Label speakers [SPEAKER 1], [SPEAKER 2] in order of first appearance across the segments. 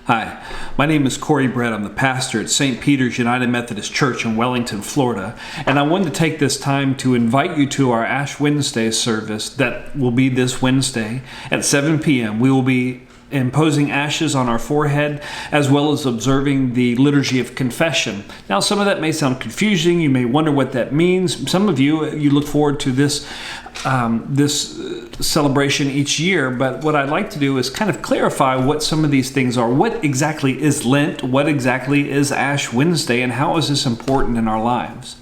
[SPEAKER 1] Hi, my name is Corey Brett. I'm the pastor at St. Peter's United Methodist Church in Wellington, Florida. And I wanted to take this time to invite you to our Ash Wednesday service that will be this Wednesday at 7 p.m. We will be imposing ashes on our forehead, as well as observing the liturgy of confession. Now, some of that may sound confusing. You may wonder what that means. Some of you look forward to this celebration each year, but what I'd like to do is kind of clarify what some of these things are. What exactly is Lent? What exactly is Ash Wednesday? And how is this important in our lives?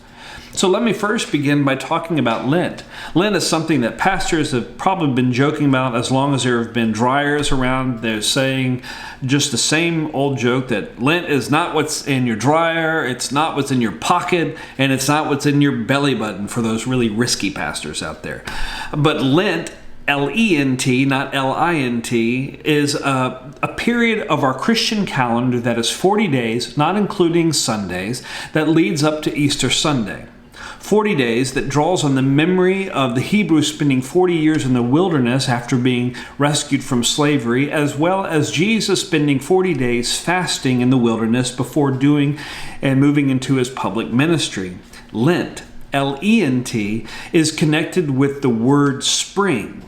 [SPEAKER 1] So let me first begin by talking about Lent. Lent is something that pastors have probably been joking about as long as there have been dryers around. They're saying just the same old joke that Lent is not what's in your dryer, it's not what's in your pocket, and it's not what's in your belly button for those really risky pastors out there. But Lent, L-E-N-T, not L-I-N-T, is a period of our Christian calendar that is 40 days, not including Sundays, that leads up to Easter Sunday. 40 days that draws on the memory of the Hebrews spending 40 years in the wilderness after being rescued from slavery, as well as Jesus spending 40 days fasting in the wilderness before doing and moving into his public ministry. Lent, L-E-N-T, is connected with the word spring.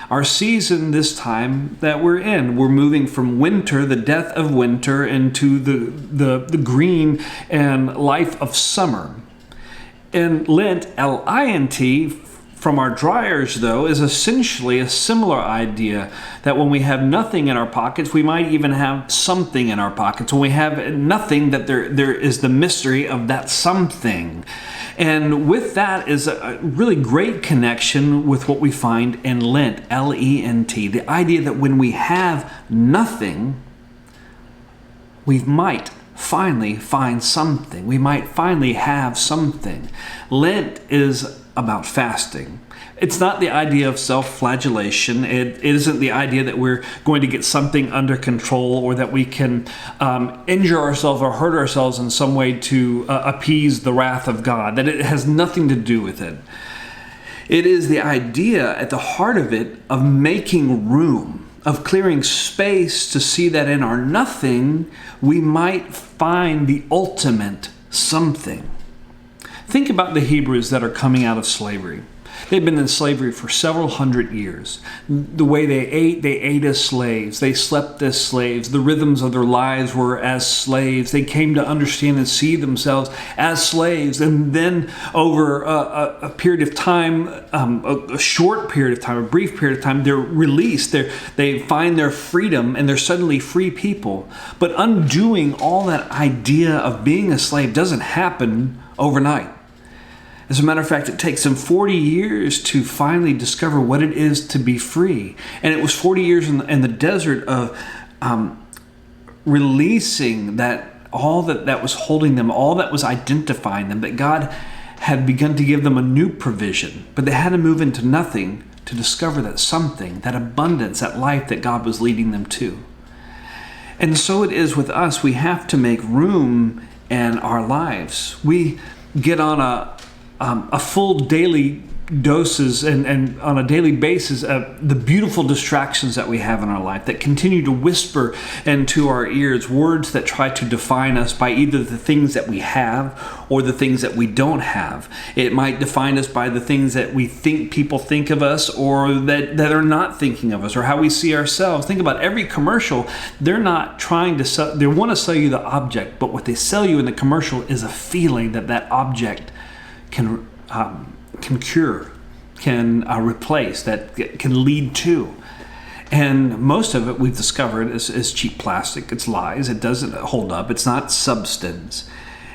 [SPEAKER 1] Our season this time that we're in, we're moving from winter, the death of winter, into the green and life of summer. And Lent, L-I-N-T, from our dryers, though, is essentially a similar idea that when we have nothing in our pockets, we might even have something in our pockets. When we have nothing, that there is the mystery of that something. And with that is a really great connection with what we find in Lent, L-E-N-T. The idea that when we have nothing, we might finally find something. We might finally have something. Lent is about fasting. It's not the idea of self-flagellation. It isn't the idea that we're going to get something under control or that we can injure ourselves or hurt ourselves in some way to appease the wrath of God. That it has nothing to do with it. It is the idea at the heart of it of making room, of clearing space to see that in our nothing, we might find the ultimate something. Think about the Hebrews that are coming out of slavery. They've been in slavery for several hundred years. The way they ate as slaves. They slept as slaves. The rhythms of their lives were as slaves. They came to understand and see themselves as slaves. And then over a period of time, a short period of time, a brief period of time, they're released. They find their freedom and they're suddenly free people. But undoing all that idea of being a slave doesn't happen overnight. As a matter of fact, it takes them 40 years to finally discover what it is to be free. And it was 40 years in the desert of releasing all that was holding them, all that was identifying them, that God had begun to give them a new provision. But they had to move into nothing to discover that something, that abundance, that life that God was leading them to. And so it is with us. We have to make room in our lives. We get on a full daily doses and on a daily basis of the beautiful distractions that we have in our life that continue to whisper into our ears words that try to define us by either the things that we have or the things that we don't have. It might define us by the things that we think people think of us or that are not thinking of us or how we see ourselves. Think about every commercial. They're not trying to sell, they want to sell you the object, but what they sell you in the commercial is a feeling that object can cure, can replace, that can lead to. And most of it we've discovered is cheap plastic. It's lies. It doesn't hold up. It's not substance.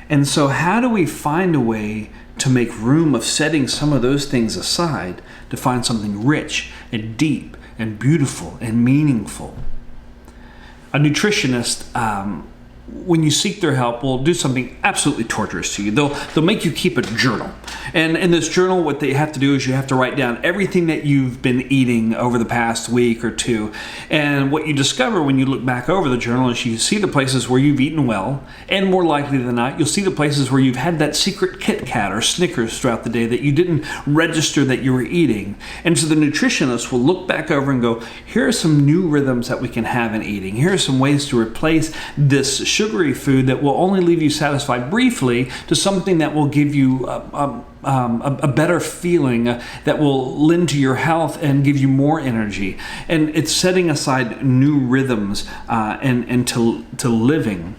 [SPEAKER 1] And so how do we find a way to make room of setting some of those things aside to find something rich and deep and beautiful and meaningful? A nutritionist when you seek their help, will do something absolutely torturous to you. They'll make you keep a journal. And in this journal, what they have to do is you have to write down everything that you've been eating over the past week or two. And what you discover when you look back over the journal is you see the places where you've eaten well, and more likely than not, you'll see the places where you've had that secret Kit Kat or Snickers throughout the day that you didn't register that you were eating. And so the nutritionist will look back over and go, here are some new rhythms that we can have in eating. Here are some ways to replace this sugary food that will only leave you satisfied briefly to something that will give you a better feeling, that will lend to your health and give you more energy. And it's setting aside new rhythms and to living.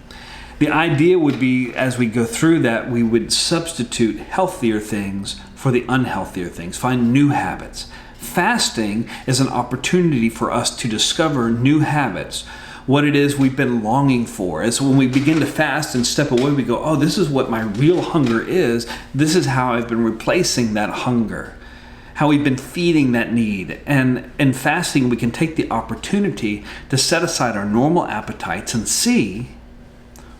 [SPEAKER 1] The idea would be, as we go through that, we would substitute healthier things for the unhealthier things, find new habits. Fasting is an opportunity for us to discover new habits, what it is we've been longing for. As when we begin to fast and step away, we go, oh, this is what my real hunger is. This is how I've been replacing that hunger, how we've been feeding that need. And in fasting, we can take the opportunity to set aside our normal appetites and see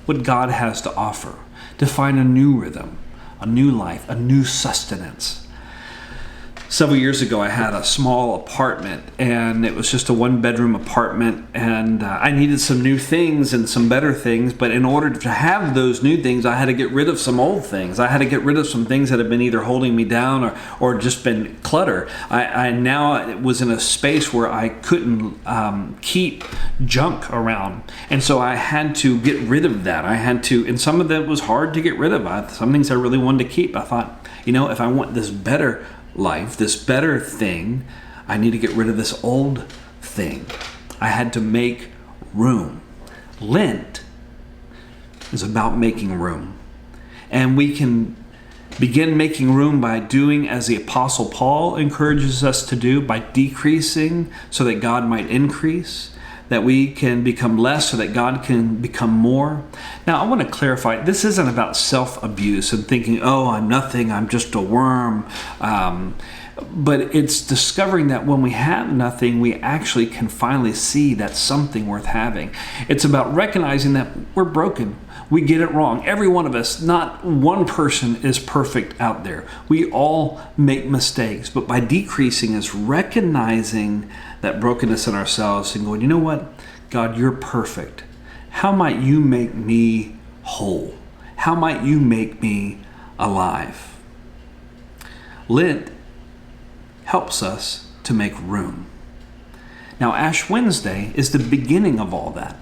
[SPEAKER 1] what God has to offer, to find a new rhythm, a new life, a new sustenance. Several years ago, I had a small apartment, and it was just a one-bedroom apartment, and I needed some new things and some better things, but in order to have those new things, I had to get rid of some old things. I had to get rid of some things that had been either holding me down or just been clutter. I now was in a space where I couldn't keep junk around, and so I had to get rid of that. I had to, and some of that was hard to get rid of. Some things I really wanted to keep. I thought, if I want this better life, this better thing, I need to get rid of this old thing. I had to make room. Lent is about making room. And we can begin making room by doing as the Apostle Paul encourages us to do, by decreasing so that God might increase, that we can become less so that God can become more. Now, I want to clarify, this isn't about self-abuse and thinking, oh, I'm nothing, I'm just a worm. But it's discovering that when we have nothing, we actually can finally see that's something worth having. It's about recognizing that we're broken. We get it wrong. Every one of us, not one person is perfect out there. We all make mistakes. But by decreasing is recognizing that brokenness in ourselves and going, you know what? God, you're perfect. How might you make me whole? How might you make me alive? Lent helps us to make room. Now, Ash Wednesday is the beginning of all that.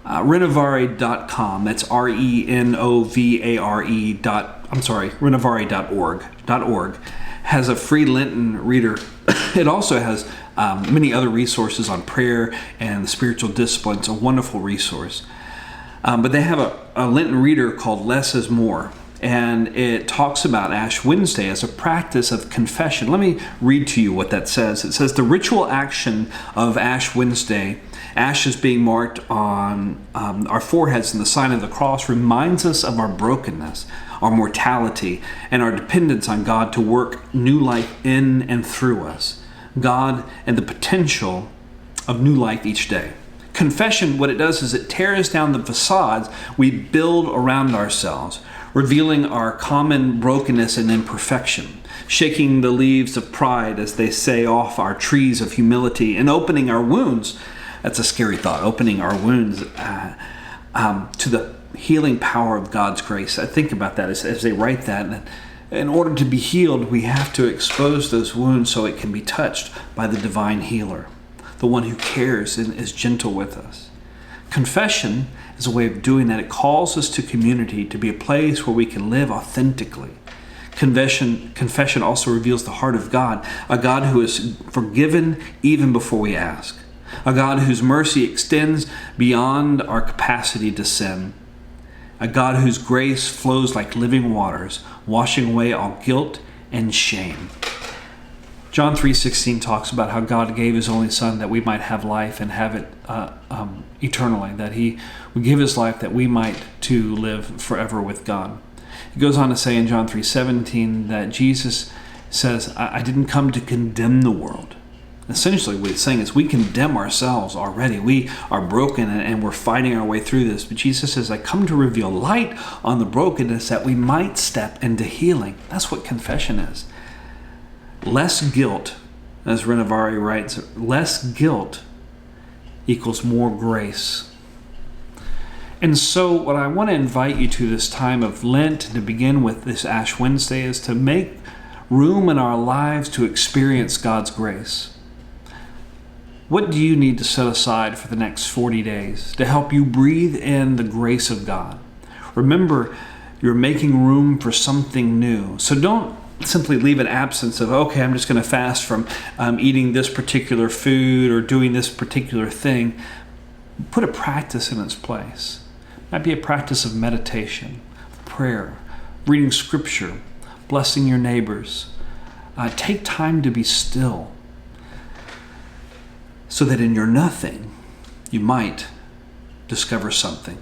[SPEAKER 1] Renovare.com, that's renovare.org, has a free Lenten reader. It also has many other resources on prayer and the spiritual disciplines, a wonderful resource. But they have a Lenten reader called Less is More, and it talks about Ash Wednesday as a practice of confession. Let me read to you what that says. It says, the ritual action of Ash Wednesday, ashes being marked on our foreheads and the sign of the cross, reminds us of our brokenness, our mortality, and our dependence on God to work new life in and through us. God and the potential of new life each day. Confession, what it does is it tears down the facades we build around ourselves, revealing our common brokenness and imperfection, shaking the leaves of pride, as they say, off our trees of humility, and opening our wounds. That's a scary thought, opening our wounds to the healing power of God's grace. I think about that as they write that. In order to be healed, we have to expose those wounds so it can be touched by the divine healer, the one who cares and is gentle with us. Confession is a way of doing that. It calls us to community, to be a place where we can live authentically. Confession also reveals the heart of God, a God who is forgiven even before we ask, a God whose mercy extends beyond our capacity to sin, a God whose grace flows like living waters, washing away all guilt and shame. John 3:16 talks about how God gave his only son that we might have life and have it eternally, that he would give his life that we might too live forever with God. He goes on to say in John 3:17 that Jesus says, I didn't come to condemn the world. Essentially, what he's saying is we condemn ourselves already. We are broken and we're fighting our way through this. But Jesus says, I come to reveal light on the brokenness that we might step into healing. That's what confession is. Less guilt, as Renovari writes, less guilt equals more grace. And so what I want to invite you to this time of Lent, to begin with this Ash Wednesday, is to make room in our lives to experience God's grace. What do you need to set aside for the next 40 days to help you breathe in the grace of God? Remember, you're making room for something new. So don't simply leave an absence of, okay, I'm just going to fast from eating this particular food or doing this particular thing. Put a practice in its place. It might be a practice of meditation, prayer, reading scripture, blessing your neighbors. Take time to be still, so that in your nothing, you might discover something.